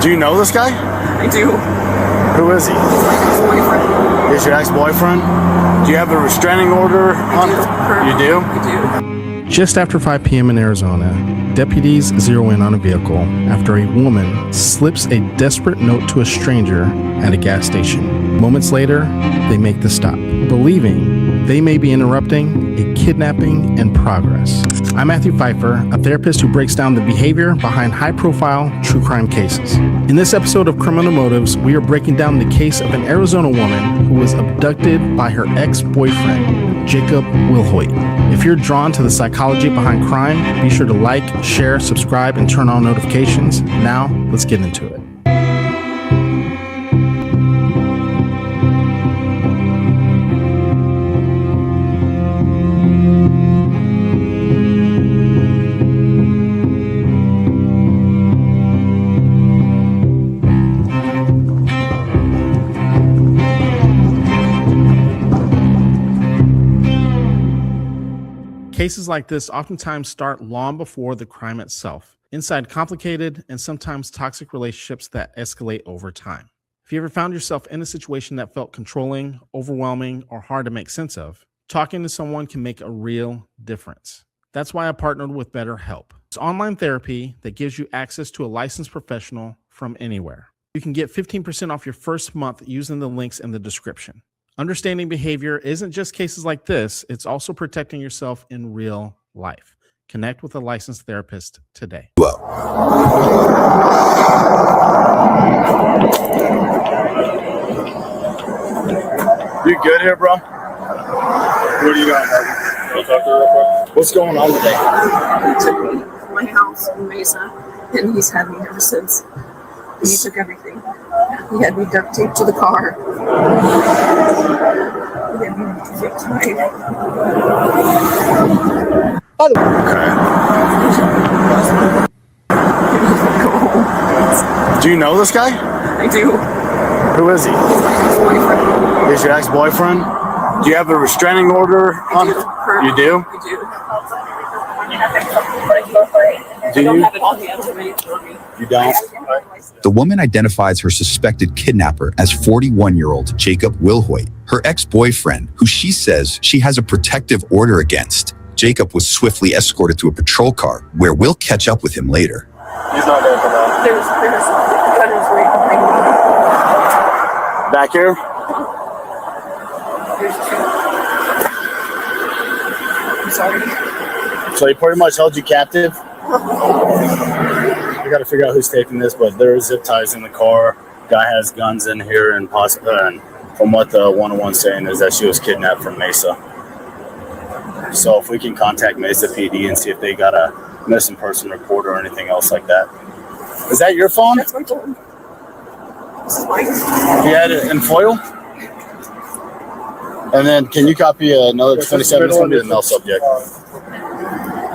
Do you know this guy? I do. Who is he? He's my ex-boyfriend. He's your ex-boyfriend? Do you have a restraining order on him? You do? I do. Just after 5 p.m. in Arizona, deputies zero in on a vehicle after a woman slips a desperate note to a stranger at a gas station. Moments later, they make the stop, believing they may be interrupting a kidnapping in progress. I'm Matthew Pfeiffer, a therapist who breaks down the behavior behind high-profile true crime cases. In this episode of Criminal Motives, we are breaking down the case of an Arizona woman who was abducted by her ex-boyfriend, Jacob Wilhoit. If you're drawn to the psychology behind crime, be sure to like, share, subscribe, and turn on notifications. Now, let's get into it. Cases like this oftentimes start long before the crime itself, inside complicated and sometimes toxic relationships that escalate over time. If you ever found yourself in a situation that felt controlling, overwhelming, or hard to make sense of, talking to someone can make a real difference. That's why I partnered with BetterHelp. It's online therapy that gives you access to a licensed professional from anywhere. You can get 15% off your first month using the links in the description. Understanding behavior isn't just cases like this, it's also protecting yourself in real life. Connect with a licensed therapist today. You good here, bro? What are you doing, buddy? Talk to her real quick. What's going on today? He took me from my house in Mesa, and he's had me ever since. And he took everything. He had me duct taped to the car. He had me fixed my... Okay. Do you know this guy? I do. Who is he? He's my ex-boyfriend. He's your ex-boyfriend? Do you have a restraining order on him? You do? I do. Do I don't you? have it on me. I don't have anything on me. You don't? The woman identifies her suspected kidnapper as 41-year-old Jacob Wilhoit, her ex-boyfriend, who she says she has a protective order against. Jacob was swiftly escorted to a patrol car, where we'll catch up with him later. He's not there for that. There's gunners right behind me. Back here? There's two. I'm sorry. So he pretty much held you captive? We got to figure out who's taking this, but there are zip ties in the car. Guy has guns in here, and from what the 101's saying is that she was kidnapped from Mesa. So if we can contact Mesa PD and see if they got a missing person report or anything else like that. Is that your phone? That's my phone. This is mine. You had it in foil? And then can you copy another 27? It's going to be the null subject.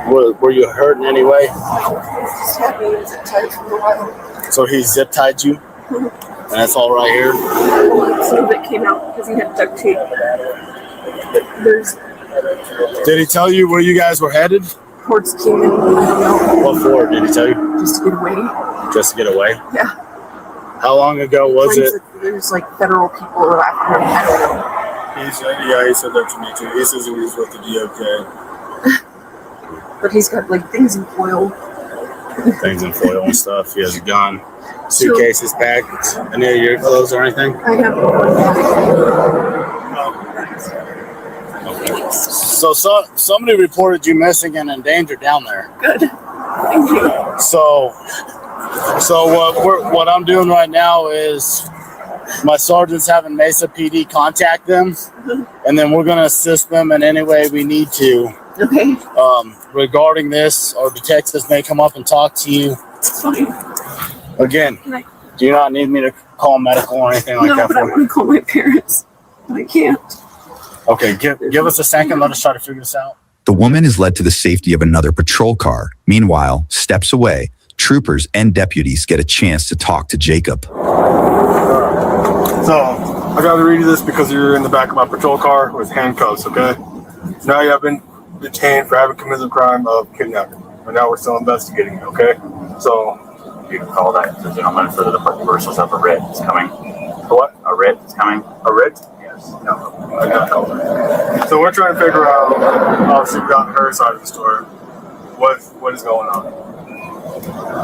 Were you hurt in any way? Just had me zip tied for a while. So he zip tied you? And that's all right here? Some of it came out because he had duct tape. Did he tell you where you guys were headed? Towards Kingman. I don't know. What for? Did he tell you? Just to get away. Just to get away? Yeah. How long ago was it? There's like federal people after him. I don't know. He said that to me too. He says he was with the DOJ. But he's got like things in foil. Things in foil and stuff. He has a gun. Suitcases packed. Any of your clothes or anything? I have one bag. So somebody reported you missing and endangered down there. Good. Thank you. So what I'm doing right now is my sergeant's having Mesa PD contact them, and then we're going to assist them in any way we need to. Okay. Regarding this, our detectives may come up and talk to you. It's fine. Again, do you not need me to call medical or anything like that? No, but I want to call my parents. But I can't. Okay, give us a second. Let us try to figure this out. The woman is led to the safety of another patrol car. Meanwhile, steps away, troopers and deputies get a chance to talk to Jacob. So, I got to read you this because you're in the back of my patrol car with handcuffs, okay? Now you have been detained for having committed the crime of kidnapping. And now we're still investigating it, okay? So, you can call that the gentleman for the department reversals of a writ is coming. What? A writ is coming. A writ? Yes. So we're trying to figure out, obviously, we got her side of the story. What is going on?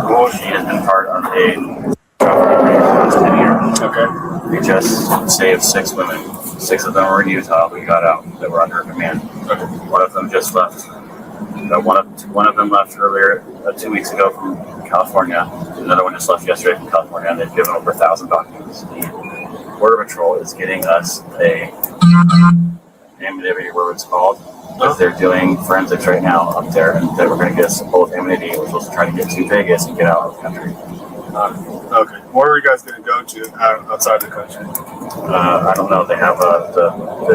Well, she has been part of a last 10 years. Okay. We just saved 6 women. 6 of them were in Utah. We got out that were under her command. Okay. One of them just left. One of them left earlier 2 weeks ago from California. Another one just left yesterday from California, and they've given over 1,000 documents. The Border Patrol is getting us a anonymity, whatever it's called, because they're doing forensics right now up there, and they were going to get us full of anonymity. We're supposed to try to get to Vegas and get out of the country. Okay. Where are you guys going to go to outside the country? I don't know. They have the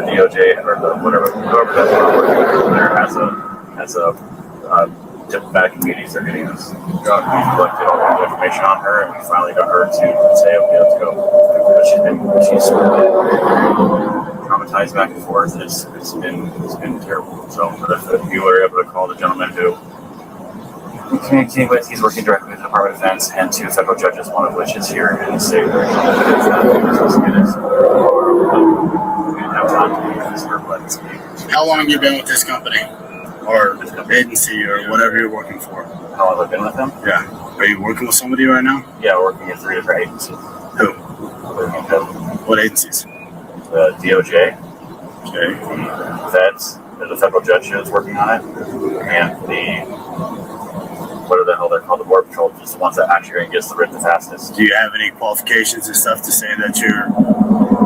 DOJ or the whoever that's working there has a diplomatic immunities they're getting us. We collected all the information on her, and we finally got her to say, okay, let's go. But she's traumatized back and forth. It's been terrible. So if you were able to call the gentleman who we're communicating with, he's working directly with the Department of Defense and 2 federal judges, one of which is here in the state. We didn't have time to use her, but How long have you been with this company? Or agency or whatever you're working for? how long have I been with them? Yeah. Are you working with somebody right now? Yeah, we're working with 3 different agencies. Who? The What agencies? DOJ, Okay. the feds, there's a federal judge who's working on it, and what the hell they're called, the Border Patrol, just the ones that actually are going to get us the writ the fastest. Do you have any qualifications and stuff to say that you're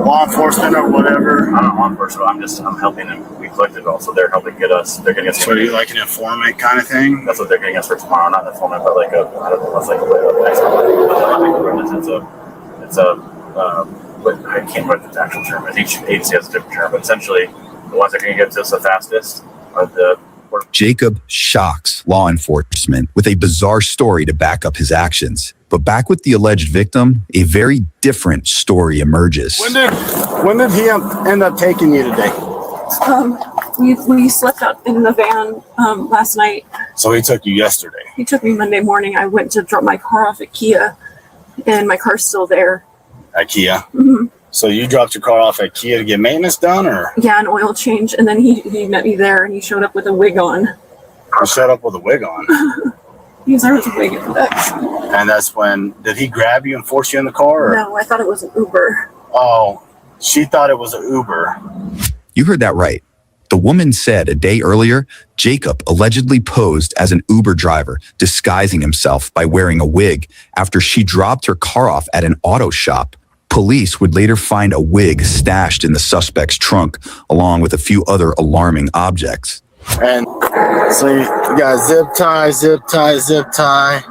law enforcement or whatever? I'm not law enforcement, I'm helping them. We collected it all, so they're helping get us, they're getting us. So are you like an informant kind of thing? That's what they're getting us for tomorrow, not the informant, but like I don't know, what's like I can't remember the actual term. I think each agency has a different term, but essentially the ones that are going to get to us the fastest are the Jacob shocks law enforcement with a bizarre story to back up his actions. But back with the alleged victim, a very different story emerges. When did he end up taking you today? We slept out in the van last night. So he took you yesterday. He took me Monday morning. I went to drop my car off at Kia, and my car's still there. At Kia? Mm-hmm. So you dropped your car off at Kia to get maintenance done, or? Yeah, an oil change, and then he met me there, and he showed up with a wig on. You showed up with a wig on. He was there with a wig at the back. And that's when, did he grab you and force you in the car? Or? No, I thought it was an Uber. Oh, she thought it was an Uber. You heard that right. The woman said a day earlier, Jacob allegedly posed as an Uber driver, disguising himself by wearing a wig after she dropped her car off at an auto shop. Police would later find a wig stashed in the suspect's trunk, along with a few other alarming objects. And so you got zip tie, zip tie, zip tie.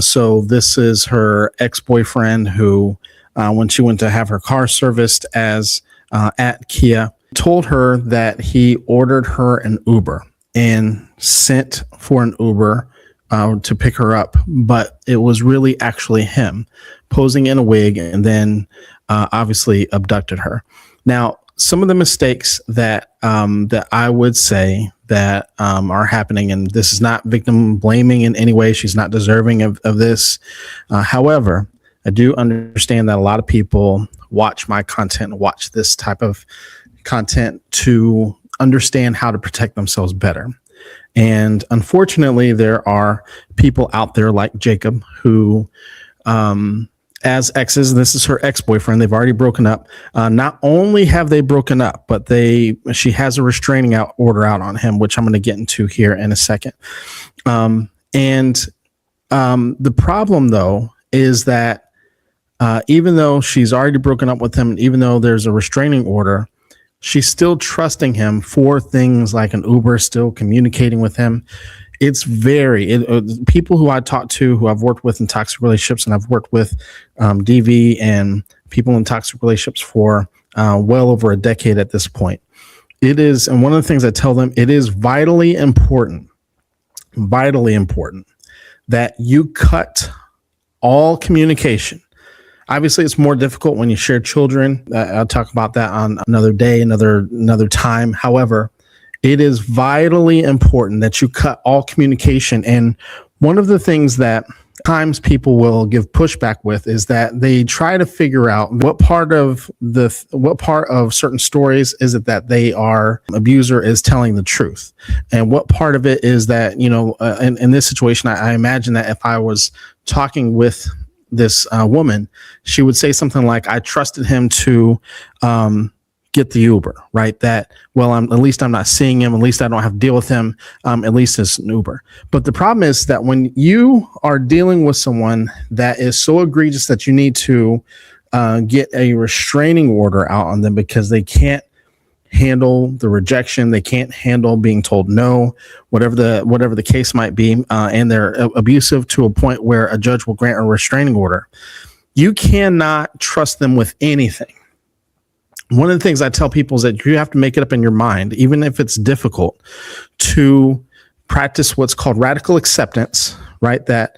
So this is her ex-boyfriend who, when she went to have her car serviced at Kia, told her that he ordered her an Uber and sent for an Uber to pick her up, but it was really actually him posing in a wig and then obviously abducted her. Now, some of the mistakes that I would say that are happening, and this is not victim blaming in any way. She's not deserving of this. However, I do understand that a lot of people watch my content, watch this type of content to understand how to protect themselves better. And unfortunately, there are people out there like Jacob who, as exes, this is her ex-boyfriend. They've already broken up. Not only have they broken up, but she has a restraining order out on him, which I'm going to get into here in a second. The problem, though, is that even though she's already broken up with him, even though there's a restraining order, she's still trusting him for things like an Uber, still communicating with him. It's people who I talk to, who I've worked with in toxic relationships, and I've worked with DV and people in toxic relationships for well over a decade at this point. It is, and one of the things I tell them, it is vitally important that you cut all communication. Obviously, it's more difficult when you share children. I'll talk about that on another day, another time. However, It is vitally important that you cut all communication. And one of the things that times people will give pushback with is that they try to figure out what part of certain stories is it that they are abuser is telling the truth, and what part of it is that, in this situation, I imagine that if I was talking with this woman, she would say something like, I trusted him to get the Uber, right? That, well, at least I'm not seeing him. At least I don't have to deal with him. At least it's an Uber. But the problem is that when you are dealing with someone that is so egregious that you need to get a restraining order out on them because they can't handle the rejection, they can't handle being told no, whatever the case might be, and they're abusive to a point where a judge will grant a restraining order, you cannot trust them with anything. One of the things I tell people is that you have to make it up in your mind, even if it's difficult, to practice what's called radical acceptance, right? That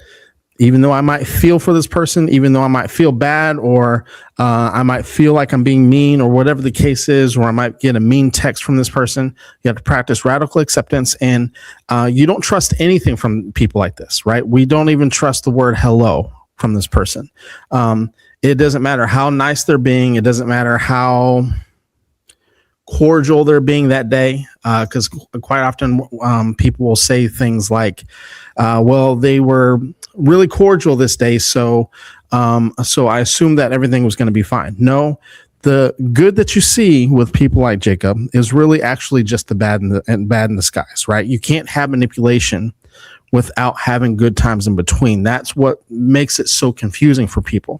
even though I might feel for this person, even though I might feel bad, or I might feel like I'm being mean, or whatever the case is, or I might get a mean text from this person, you have to practice radical acceptance. And you don't trust anything from people like this, right? We don't even trust the word hello from this person. It doesn't matter how nice they're being. It doesn't matter how cordial they're being that day. Because quite often people will say things like, well, they were really cordial this day, so I assumed that everything was going to be fine. No, the good that you see with people like Jacob is really actually just the bad in disguise, right? You can't have manipulation without having good times in between. That's what makes it so confusing for people.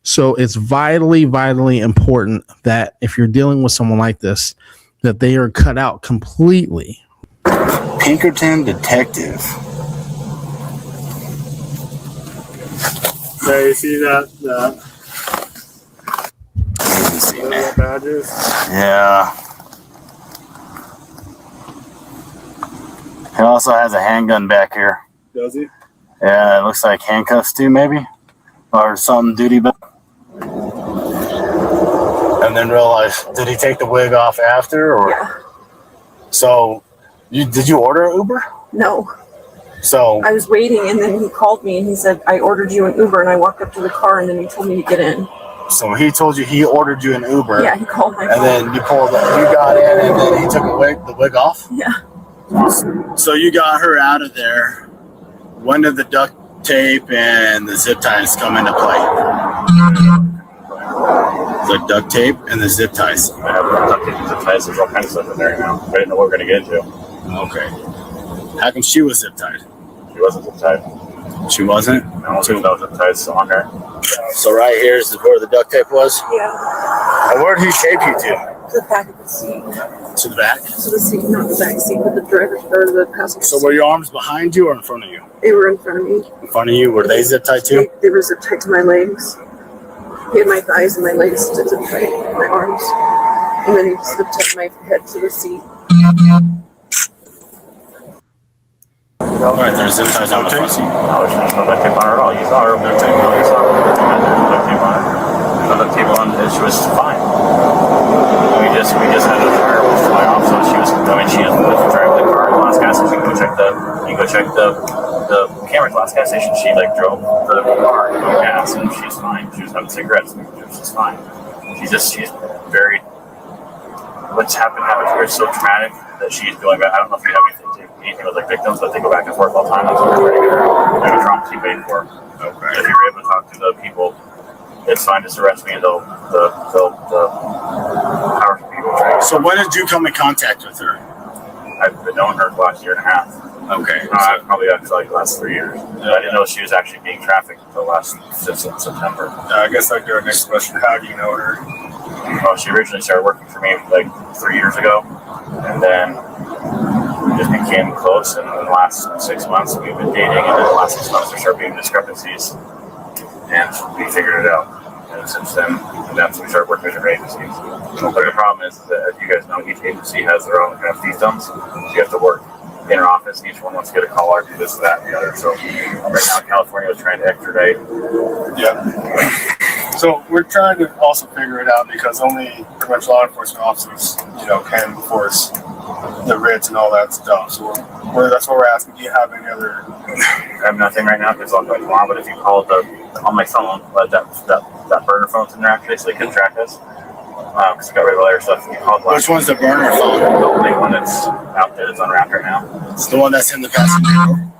So it's vitally, vitally important that if you're dealing with someone like this, that they are cut out completely. Pinkerton Detective. Yeah, you see that? See Those that. badges. Yeah. He also has a handgun back here. Does he? Yeah, it looks like handcuffs too, maybe, or something duty belt. And then realize, did he take the wig off after, or? Yeah. So, did you order an Uber? No. So I was waiting, and then he called me, and he said, I ordered you an Uber, and I walked up to the car, and then he told me to get in. So he told you he ordered you an Uber. Yeah, he called my and phone. then you got in, and then he took the wig off? Yeah. So you got her out of there. When did the duct tape and the zip ties come into play? The duct tape and the zip ties. I have duct tape and zip ties. There's all kinds of stuff in there now. I didn't know what we were going to get into. Okay. How come she was zip tied? She wasn't zip tied. She wasn't? No, there's no zip ties on her. So right here is where the duct tape was? Yeah. And where did he tape you to? To the back of the seat. To the back? To the seat, not the back seat, but the driver or the passenger So seat. were your arms behind you or in front of you? They were in front of me. In front of you? Were they zip tied too? They were zip tied to my legs. He had my thighs and my legs zip tied, my arms. And then he zip tied my head to the seat. Alright, there's zip ties on the front seat. No, there's no duct tape on her at all. You saw her duct tape. No, you saw her duct tape on her. No duct tape on her. She was fine. We just had the tire fly off, so she was driving the car. The last gas station, you go check the camera. Last gas station, she drove the car, no gas, and she's fine. She was having cigarettes, she's fine. She's very. What's happened here is so traumatic that she's going back. I don't know if you have anything with victims, but they go back and forth all the time. That's what we're ready to do. Like a trauma team paid for. Okay. If you're able to talk to the people, it's fine. Just arrest me, and they'll power people. So when did you come in contact with her? I've been knowing her for the last year and a half. Okay. I've probably got the last 3 years. I didn't know she was actually being trafficked until since September. I guess our next question: how do you know her? Well, she originally started working for me 3 years ago, and then we just became close. And in the last 6 months, we've been dating, and in the last 6 months, there started being discrepancies, and we figured it out. And since then, that's when we started working with different agencies. But the problem is that, as you guys know, each agency has their own kind of fiefdoms. So you have to work in our office, and each one wants to get a call or do this, that, and the other. So right now, California was trying to extradite. Yeah. So we're trying to also figure it out because only pretty much law enforcement officers, can enforce the writs and all that stuff. So that's what we're asking. Do you have any other? I have nothing right now because I'll go tomorrow. But if you call on my phone, that burner phone's in there actually, so they can track us. Because we got regular stuff. You called Which one's the burner phone? The only one that's out there that's unwrapped right now. It's the one that's in the passenger door.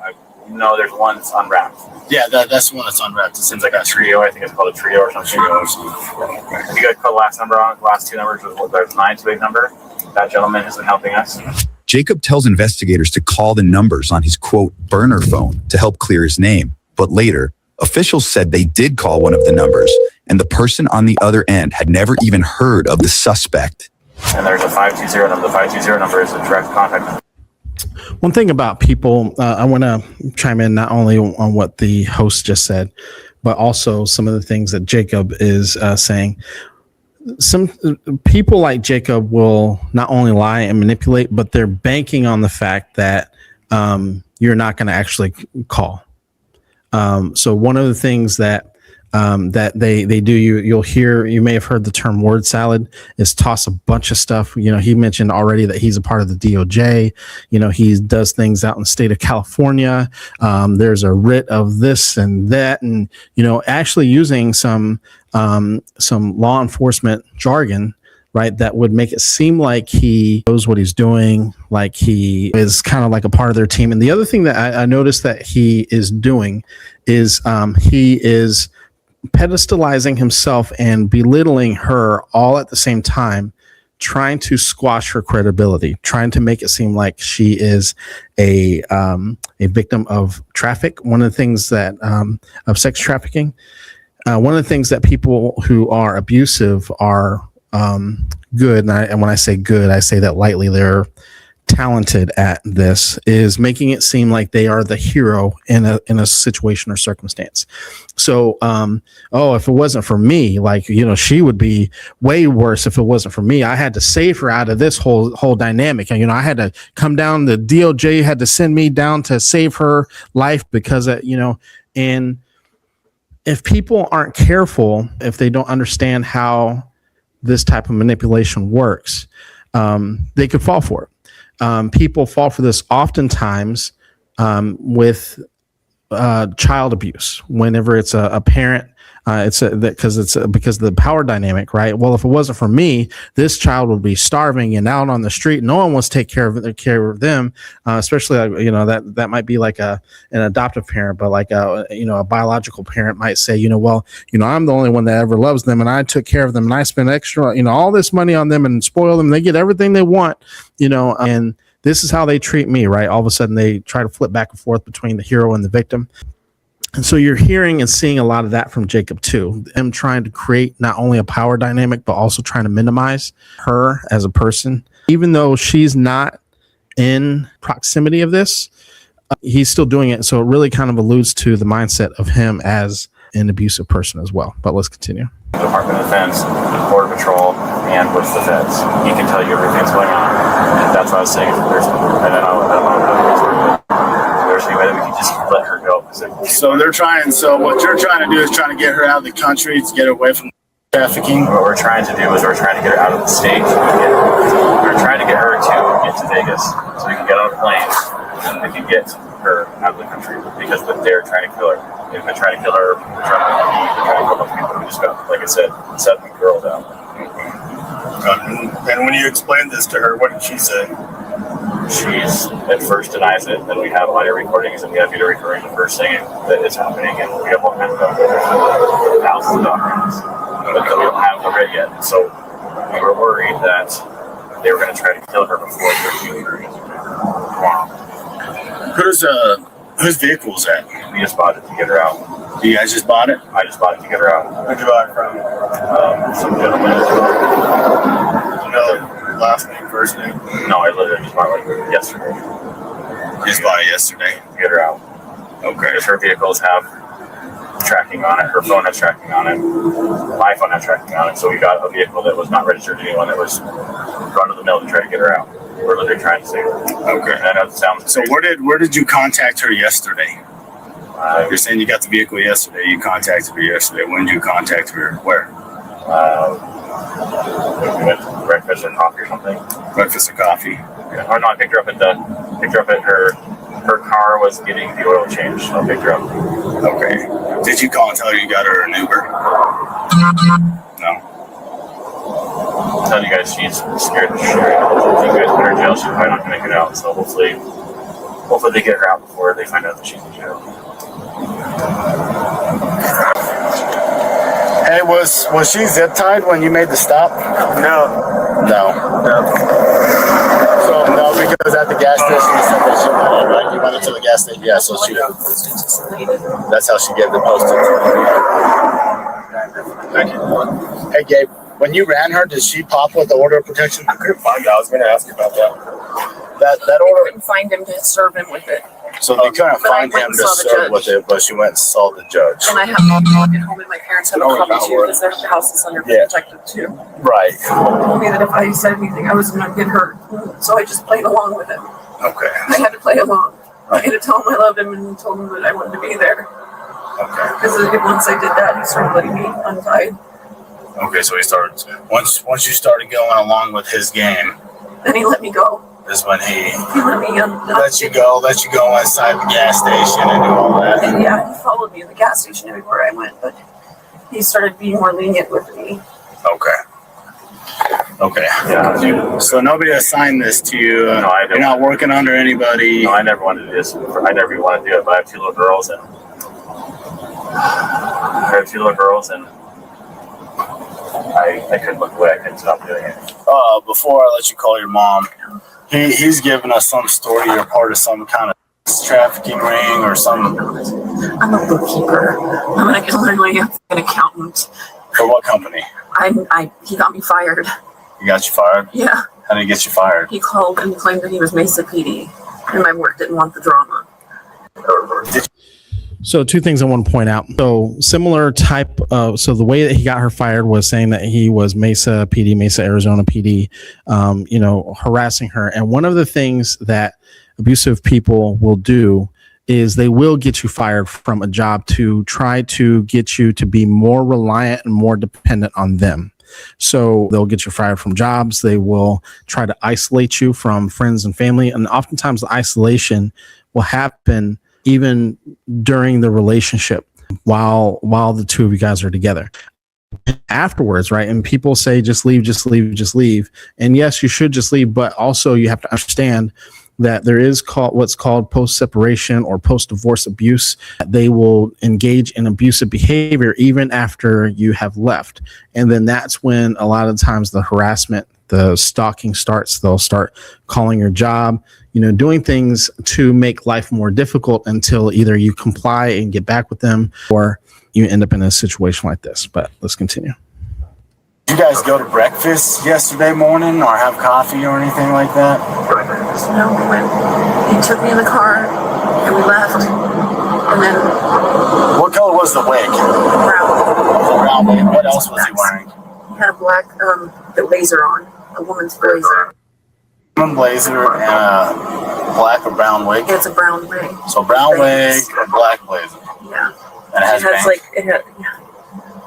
No, there's one that's unwrapped. Yeah, that's the one that's unwrapped. It seems like a trio. I think it's called a trio or something. If you guys put the last number on, the last two numbers, there's 928 number. That gentleman has been helping us. Jacob tells investigators to call the numbers on his, quote, burner phone to help clear his name. But later, officials said they did call one of the numbers, and the person on the other end had never even heard of the suspect. And there's a 520 number. The 520 number is a direct contact. One thing about people, I want to chime in not only on what the host just said, but also some of the things that Jacob is saying. Some people like Jacob will not only lie and manipulate, but they're banking on the fact that you're not going to actually call. So one of the things that they do, you'll hear, you may have heard the term word salad, is toss a bunch of stuff. You know, he mentioned already that he's a part of the DOJ. You know, he does things out in the state of California. There's a writ of this and that, and, you know, actually using some law enforcement jargon, right, that would make it seem like he knows what he's doing, like he is kind of like a part of their team. And the other thing that I noticed that he is doing is he is pedestalizing himself and belittling her all at the same time, trying to squash her credibility, trying to make it seem like she is a victim of traffic. One of the things that of sex trafficking. One of the things that people who are abusive are good, and when I say good, I say that lightly, they're talented at this, is making it seem like they are the hero in a situation or circumstance. So, if it wasn't for me, like, you know, she would be way worse if it wasn't for me. I had to save her out of this whole dynamic. And, you know, I had to come down, the DOJ had to send me down to save her life because, and if people aren't careful, if they don't understand how this type of manipulation works, they could fall for it. People fall for this oftentimes with child abuse. Whenever it's a parent, because of the power dynamic, right? Well, if it wasn't for me, this child would be starving and out on the street. No one wants to take care of them, especially that might be like an adoptive parent, but like a biological parent might say, I'm the only one that ever loves them, and I took care of them, and I spent extra, all this money on them and spoil them. They get everything they want, and this is how they treat me, right? All of a sudden, they try to flip back and forth between the hero and the victim. And so you're hearing and seeing a lot of that from Jacob too. Him trying to create not only a power dynamic, but also trying to minimize her as a person. Even though she's not in proximity of this, he's still doing it. So it really kind of alludes to the mindset of him as an abusive person as well. But let's continue. Department of Defense, Border Patrol, and with the feds. He can tell you everything that's going on. And that's what I was saying. There's any way that we can just let her go. So what you're trying to do is trying to get her out of the country to get her away from trafficking. What we're trying to do is we're trying to get her out of the state. We're trying to get her to get to Vegas so we can get on a plane and we can get her out of the country because they're trying to kill her. If they're trying to kill her, they're trying to kill other people. We just got, like I said, 7 girls out. And when you explained this to her, what did she say? She's at first denies it. Then we have audio recordings and we have video recordings of her saying that it's happening, and we have all kinds of thousands of documents, but we don't have them ready yet. So we were worried that they were going to try to kill her before they're killing her. Whose vehicle was that? We just bought it to get her out. You guys just bought it? I just bought it to get her out. Where'd you buy it from? Some gentleman. Last name, first name? No, I literally just bought it yesterday. You just bought it yesterday? To get her out. Okay. Because her vehicles have tracking on it. Her phone has tracking on it. My phone has tracking on it. So we got a vehicle that was not registered to anyone that was run of the mill to try to get her out. We're literally trying to save her. Okay. And I know it sounds so crazy. where did you contact her yesterday? You're saying you got the vehicle yesterday. You contacted her yesterday. When did you contact her? Where? breakfast or coffee or something. Breakfast or coffee? Yeah. Or no, I picked her up at her car was getting the oil changed. So I picked her up. Okay. Did you call and tell her you got her an Uber? No. I'm telling you guys, she's scared to share. If you guys put her in jail, she's probably not gonna make it out. So hopefully they get her out before they find out that she's in jail. Hey, was she zip tied when you made the stop? No. So no, because at the gas station you said that she went in, right? You went into the gas station, yeah. So that's how she gave the postage. Thank you. Hey, Gabe, when you ran her, did she pop with the order of protection? I couldn't find it. I was going to ask you about that. That I order. couldn't find him to serve him with it. So they couldn't But I find went him and to saw the serve judge. with it, but she went and saw the judge. And I have a copy at home, and my parents have a copy too, because their house is under protected too. Right. He told me that if I said anything, I was going to get hurt. So I just played along with it. Okay. I had to play along. I had to tell him I loved him and told him that I wanted to be there. Okay. Because once I did that, he started letting me untied. Okay, so he started once you started going along with his game, Then he let me go. is when he He let me let you go inside the gas station and do all that. And yeah, he followed me in the gas station everywhere I went, but he started being more lenient with me. Okay. Yeah, dude. So nobody assigned this to you. No, I You're not working under anybody. No, I never wanted to do this. I never even wanted to do it, but I have two little girls, and I couldn't look away. I couldn't stop doing it. Before I let you call your mom, he's giving us some story. You're part of some kind of trafficking ring or some. I'm a bookkeeper. I'm literally an accountant. For what company? He got me fired. He got you fired? Yeah. How did he get you fired? He called and claimed that he was Mesa PD, and my work didn't want the drama. So two things I want to point out. So similar type of, so the way that he got her fired was saying that he was Mesa PD, Mesa, Arizona PD, harassing her. And one of the things that abusive people will do is they will get you fired from a job to try to get you to be more reliant and more dependent on them. So they'll get you fired from jobs. They will try to isolate you from friends and family. And oftentimes the isolation will happen even during the relationship while the two of you guys are together. Afterwards, right? And people say, just leave, just leave, just leave. And yes, you should just leave, but also you have to understand that there is what's called post-separation or post-divorce abuse. They will engage in abusive behavior even after you have left. And then that's when a lot of times the harassment, the stalking starts. They'll start calling your job, doing things to make life more difficult until either you comply and get back with them or you end up in a situation like this. But let's continue. Did you guys go to breakfast yesterday morning or have coffee or anything like that? No, we went. He took me in the car and we left. And then What color was the wig? brown. Brown wig. What else was he wearing? He had a black the blazer on, a woman's blazer. One blazer and a black or brown wig. It's a brown wig. So brown wig and black blazer. Yeah. And it has bangs.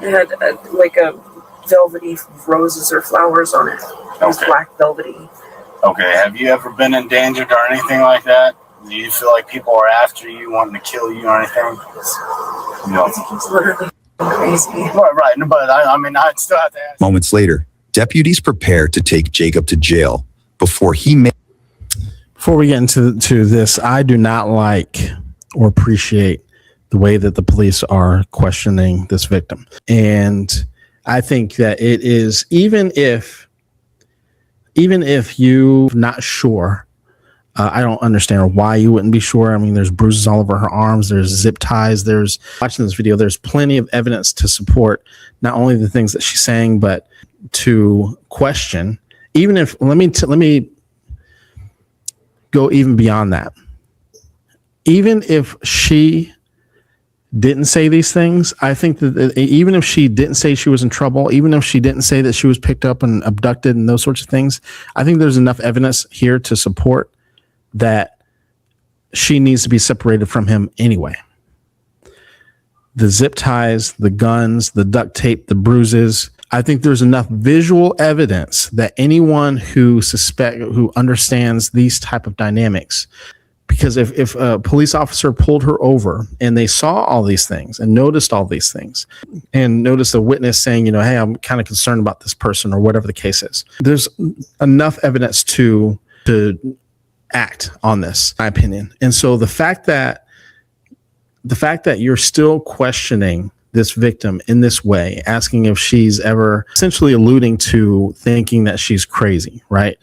It had like a velvety roses or flowers on it. It was black velvety. Okay. Have you ever been endangered or anything like that? Do you feel like people are after you, wanting to kill you or anything? No. He's literally crazy. Right. But I still have to ask. Moments later, deputies prepare to take Jacob to jail before Before we get into this, I do not like or appreciate the way that the police are questioning this victim. And I think that it is, even if you're not sure, I don't understand why you wouldn't be sure. I mean, there's bruises all over her arms. There's zip ties. Watching this video, there's plenty of evidence to support not only the things that she's saying, but to question. Even if, let me go even beyond that. Even if she didn't say these things, I think that even if she didn't say she was in trouble, even if she didn't say that she was picked up and abducted and those sorts of things, I think there's enough evidence here to support that she needs to be separated from him anyway. The zip ties, the guns, the duct tape, the bruises, I think there's enough visual evidence that anyone who understands these type of dynamics, because if a police officer pulled her over and they saw all these things and noticed all these things and noticed a witness saying, hey, I'm kind of concerned about this person or whatever the case is, there's enough evidence to act on this, in my opinion. And so the fact that you're still questioning this victim in this way, asking if she's ever, essentially alluding to thinking that she's crazy, right?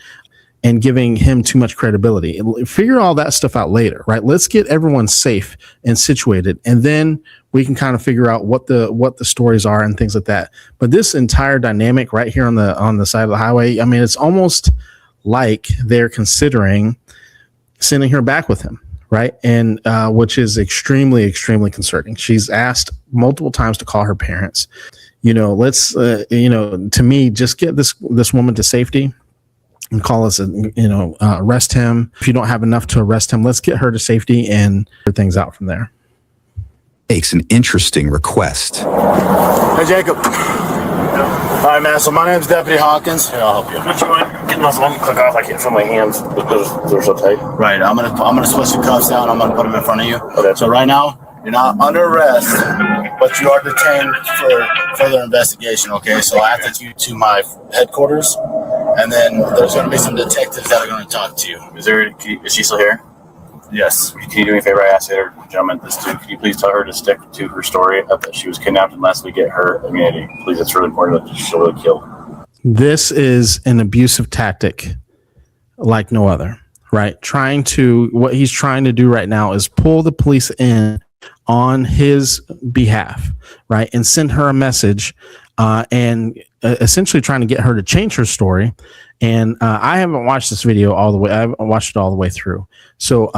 And giving him too much credibility. Figure all that stuff out later, right? Let's get everyone safe and situated, and then we can kind of figure out what the stories are and things like that. But this entire dynamic right here on the side of the highway, I mean, it's almost like they're considering sending her back with him, right? And which is extremely, extremely concerning. She's asked multiple times to call her parents. Let's to me, just get this woman to safety and call us, arrest him. If you don't have enough to arrest him, let's get her to safety and figure things out from there. Makes an interesting request. Hey, Jacob. All right, man. So my name's Deputy Hawkins. Here, I'll help you. What you want? Getting those one click off. I can't feel my hands because they're so tight. Right. I'm gonna switch the cuffs down. I'm gonna put them in front of you. Okay. So right now, you're not under arrest, but you are detained for further investigation. Okay. So I have to take you to my headquarters, and then there's gonna be some detectives that are gonna talk to you. Is she still here? Yes. Can you do me a favor? I asked her, gentlemen, can you please tell her to stick to her story of that she was kidnapped unless we get her immunity? Please, it's really important that she'll really kill. This is an abusive tactic like no other, right? What he's trying to do right now is pull the police in on his behalf, right? And send her a message and essentially trying to get her to change her story. And I haven't watched this video all the way. I haven't watched it all the way through. So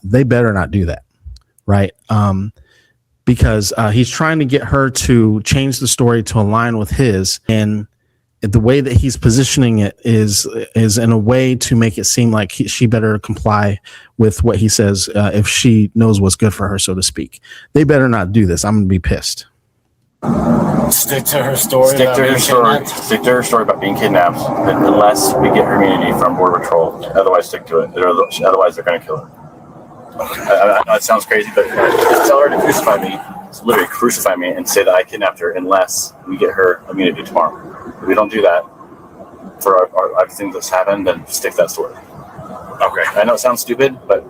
they better not do that, right? Because he's trying to get her to change the story to align with his. And the way that he's positioning it is in a way to make it seem like she better comply with what he says if she knows what's good for her, so to speak. They better not do this. I'm going to be pissed. Stick to her story. Stick to her story about being kidnapped, unless we get her immunity from Border Patrol. Otherwise, stick to it. Otherwise, they're going to kill her. I know it sounds crazy, but just tell her to crucify me. Literally crucify me and say that I kidnapped her, unless we get her immunity tomorrow. If we don't do that for our everything that's happened, then stick to that story. Okay. I know it sounds stupid, but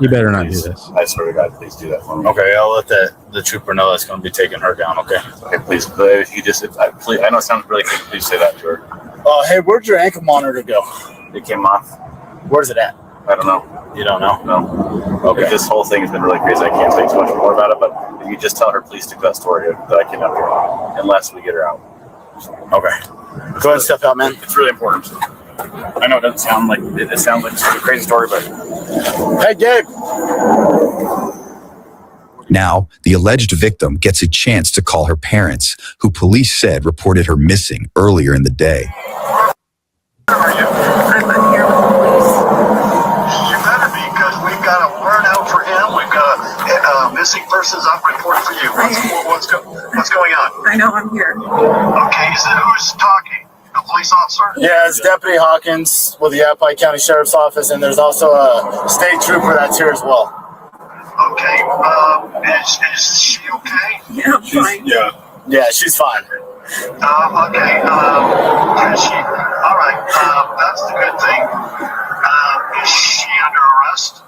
You better not do this. I swear to God, please do that for me. Okay, I'll let the trooper know that's going to be taking her down. Okay. Okay, please. If you just, I know it sounds really quick. Please say that to her. Hey, where'd your ankle monitor go? It came off. Where's it at? I don't know. You don't know? No. Okay. This whole thing has been really crazy. I can't say too much more about it, but if you just tell her, please stick to that story that I kidnapped her, unless we get her out. Okay. Go ahead and step out, man. It's really important. I know it doesn't sound like it sounds like a crazy story, but hey, Gabe. Now, the alleged victim gets a chance to call her parents, who police said reported her missing earlier in the day. I'm here with the police. You better be, because we've got a warrant out for him. We've got a missing persons up report for you. What's going on? I know I'm here. Okay, who's talking? A police officer? Yeah, it's Deputy Hawkins with the Yavapai County Sheriff's Office, and there's also a state trooper that's here as well. Okay, is she okay? Yeah, I'm fine. Yeah, she's fine. Okay, is she, all right, that's the good thing. Is she under arrest?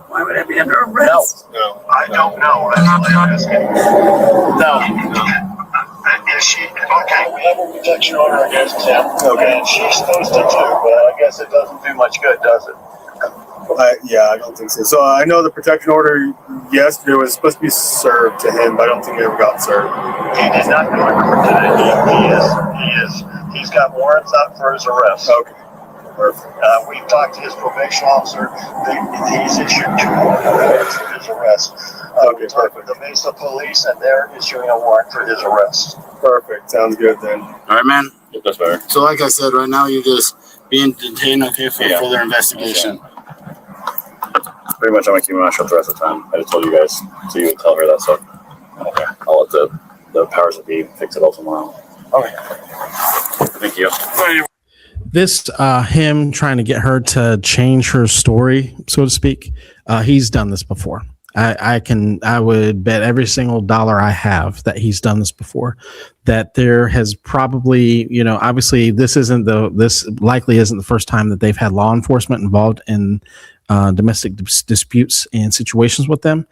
Why would I be under arrest? No. I don't know. That's what I'm asking. No. Is she, okay, we have a protection order against him. Okay. And she's supposed to too, but I guess it doesn't do much good, does it? Yeah, I don't think so. So I know the protection order, yes, it was supposed to be served to him, but I don't think it ever got served. He did not go under protection. He is. He's got warrants out for his arrest. Okay. Perfect. We talked to his probation officer. He's issued 2 warrants for his arrest. Okay, we talked with the Mesa Police, and they're issuing a warrant for his arrest. Perfect. Sounds good then. All right, man. that's better. So like I said, right now you're just being detained, okay, for further investigation. Pretty much I'm gonna keep my mouth shut the rest of the time. I just told you guys, so you would tell her that stuff. Okay. I'll let the the powers that be fix it all tomorrow. Okay. Thank you. This him trying to get her to change her story, so to speak. He's done this before. I would bet every single dollar I have that he's done this before. That there has probably, obviously this likely isn't the first time that they've had law enforcement involved in domestic disputes and situations with them.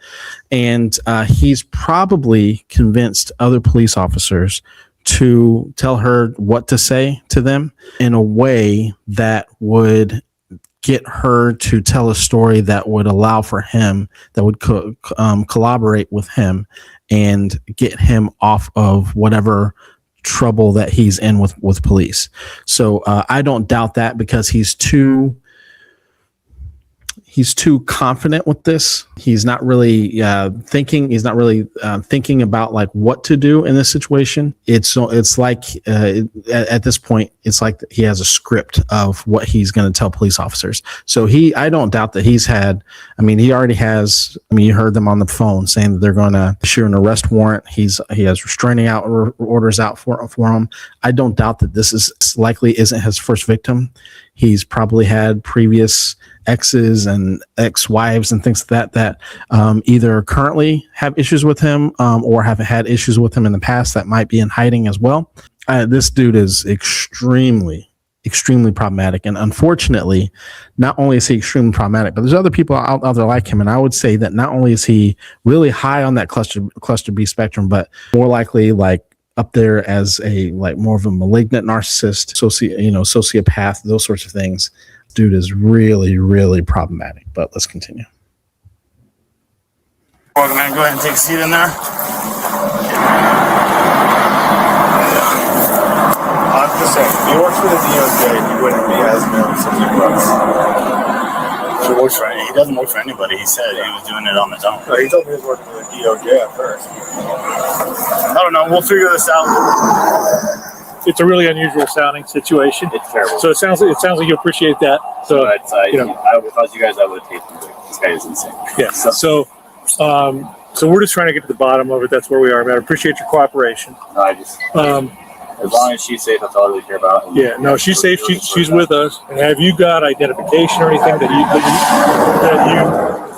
And he's probably convinced other police officers to tell her what to say to them in a way that would get her to tell a story that would allow for him, that would collaborate with him and get him off of whatever trouble that he's in with police. So I don't doubt that, because he's too confident with this. He's not really thinking. He's not really thinking about like what to do in this situation. It's like at this point, it's like he has a script of what he's going to tell police officers. So I don't doubt that he's had. He already has. You heard them on the phone saying that they're going to issue an arrest warrant. He has restraining orders out for him. I don't doubt that this isn't his first victim. He's probably had previous exes and ex-wives and things like that either currently have issues with him or have had issues with him in the past that might be in hiding as well. This dude is extremely problematic, and unfortunately, not only is he extremely problematic, but there's other people out there like him. And I would say that not only is he really high on that cluster B spectrum, but more likely like up there as more of a malignant narcissist, sociopath, those sorts of things. Dude is really, really problematic. But let's continue. Well, man, go ahead and take a seat in there. I'm just saying, if he works for the DOJ, he wouldn't be as nervous as he was. He doesn't work for anybody. He said he was doing it on his own. No, he told me he was working for the DOJ at first. I don't know. We'll figure this out. It's a really unusual sounding situation. It's terrible. So it sounds like you appreciate that. So But if I was you guys, I would have taped him. This guy is insane. yeah. So we're just trying to get to the bottom of it. That's where we are, man. I appreciate your cooperation. No, as long as she's safe, that's all I really care about. And Yeah. No, she's safe. She's with us. And have you got identification or anything that you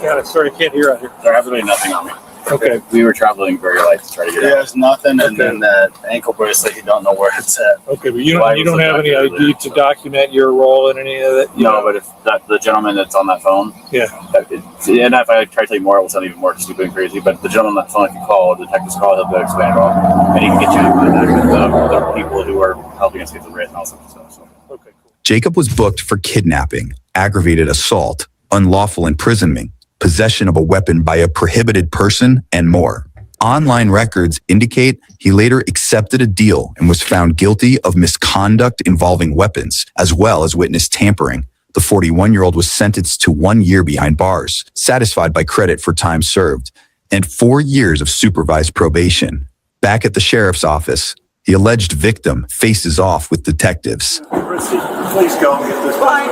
got? Sorry, I can't hear out here. there has really nothing on me. Okay. We were traveling very light to try to get He out. has nothing, and then that ankle bracelet, you don't know where it's at. Okay, but you don't have any ID to document your role in any of that. No, but if the gentleman that's on that phone, Yeah. And if I try to tell you more, it will sound even more stupid and crazy. But the gentleman on that phone, if you call, the detective's call, he'll be able to explain it all, and he can get you in contact with the people who are helping us get the writ and all sorts of stuff. So. Okay, cool. Jacob was booked for kidnapping, aggravated assault, unlawful imprisonment, possession of a weapon by a prohibited person, and more. Online records indicate he later accepted a deal and was found guilty of misconduct involving weapons, as well as witness tampering. The 41-year-old was sentenced to 1 year behind bars, satisfied by credit for time served, and 4 years of supervised probation. Back at the sheriff's office, the alleged victim faces off with detectives. Please go and get this. Fine.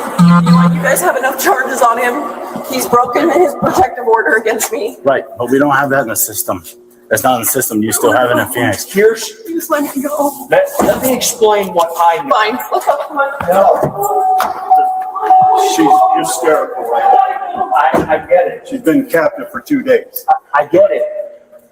You guys have enough charges on him. He's broken his protective order against me. Right, but we don't have that in the system. That's not in the system. You still have it in Phoenix. Just let me go. Let me explain what I know. Fine. Let's go. Come on. She's hysterical right now. I get it. She's been captive for 2 days. I get it.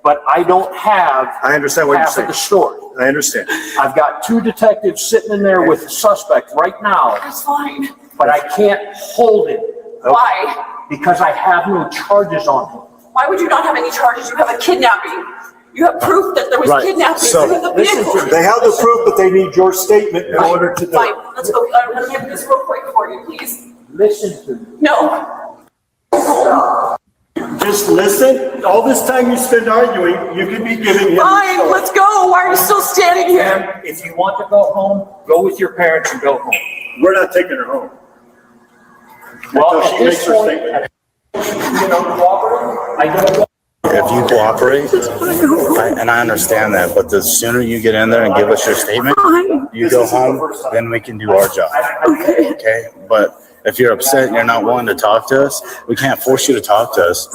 But I don't have I understand what you're half of saying. the story. I understand. I've got 2 detectives sitting in there with the suspect right now, That's fine. but I can't hold it Why? because I have no charges on him. Why would you not have any charges? You have a kidnapping. You have proof that there was Right. kidnapping. So, You have the listen vehicle. to me. They have the proof, but they need your statement in order to do Fine. it. Let's go. I'm gonna get this real quick for you, please. Listen to me. No. Just listen. All this time you spend arguing, you could be giving him. Fine. Let's go. Why are you still standing here? Ma'am, if you want to go home, go with your parents and go home. We're not taking her home. Well, Until at she this makes her point, statement. I gotta go. If you cooperate, and I understand that, but the sooner you get in there and give us your statement, you go home, then we can do our job. Okay? But if you're upset and you're not willing to talk to us, we can't force you to talk to us.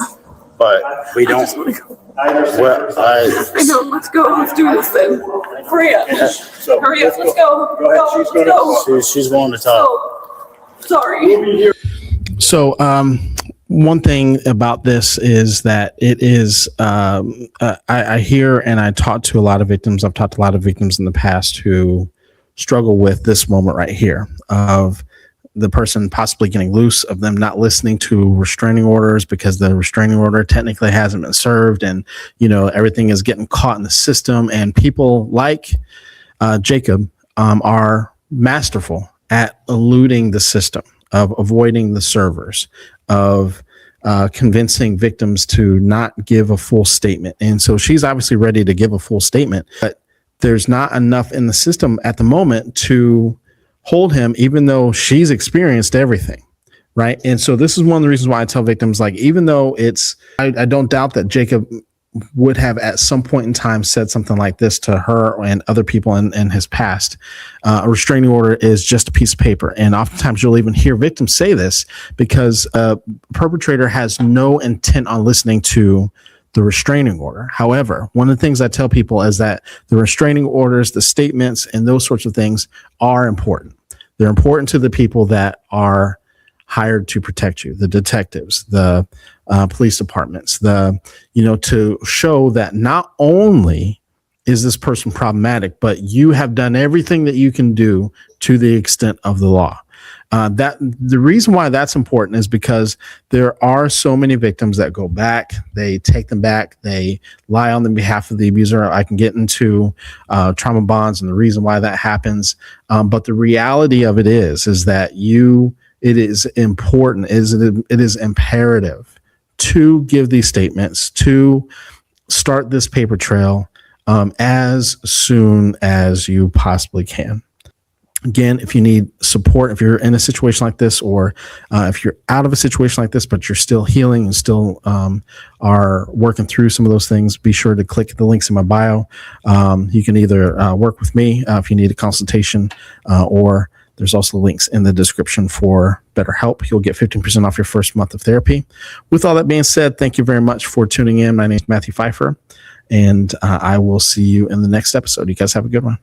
but we I don't. just want to go. Well, I know. Let's go. Let's do this then. Hurry up. So Hurry up. Let's go. Go ahead. She's going to she's willing to talk. Sorry. So, one thing about this is that it is, I hear and I talk to a lot of victims. I've talked to a lot of victims in the past who struggle with this moment right here of the person possibly getting loose, of them not listening to restraining orders because the restraining order technically hasn't been served, and everything is getting caught in the system. And people like Jacob are masterful at eluding the system, of avoiding the servers, of convincing victims to not give a full statement. And so she's obviously ready to give a full statement, but there's not enough in the system at the moment to hold him, even though she's experienced everything. Right. And so this is one of the reasons why I tell victims, like, even though I don't doubt that Jacob would have at some point in time said something like this to her and other people in his past. A restraining order is just a piece of paper. And oftentimes you'll even hear victims say this because a perpetrator has no intent on listening to the restraining order. However, one of the things I tell people is that the restraining orders, the statements, and those sorts of things are important. They're important to the people that are hired to protect you, the detectives, the police departments, to show that not only is this person problematic, but you have done everything that you can do to the extent of the law. That the reason why that's important is because there are so many victims that go back, they take them back, they lie on the behalf of the abuser. I can get into trauma bonds and the reason why that happens. But the reality of it is that it is important, it is imperative to give these statements, to start this paper trail as soon as you possibly can. Again, if you need support, if you're in a situation like this, or if you're out of a situation like this, but you're still healing and still are working through some of those things, be sure to click the links in my bio. You can either work with me if you need a consultation, or there's also links in the description for BetterHelp. You'll get 15% off your first month of therapy. With all that being said, thank you very much for tuning in. My name is Matthew Pfeiffer, and I will see you in the next episode. You guys have a good one.